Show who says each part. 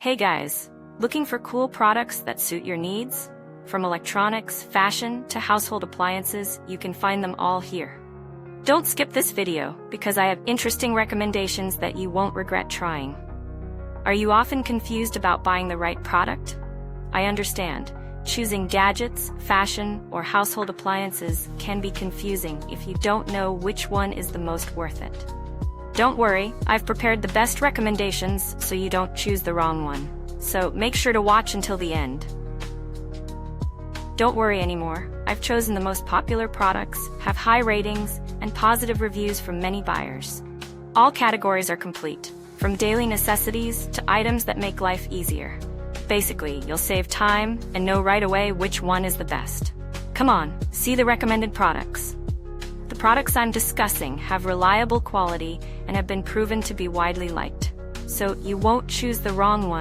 Speaker 1: Hey guys, looking for cool products that suit your needs? From electronics, fashion, to household appliances, you can find them all here. Don't skip this video, because I have interesting recommendations that you won't regret trying. Are you often confused about buying the right product? I understand. Choosing gadgets, fashion, or household appliances can be confusing if you don't know which one is the most worth it. Don't worry, I've prepared the best recommendations so you don't choose the wrong one. So make sure to watch until the end. Don't worry anymore, I've chosen the most popular products, have high ratings, and positive reviews from many buyers. All categories are complete, from daily necessities to items that make life easier. Basically, you'll save time and know right away which one is the best. Come on, see the recommended products. The products I'm discussing have reliable quality and have been proven to be widely liked. So you won't choose the wrong one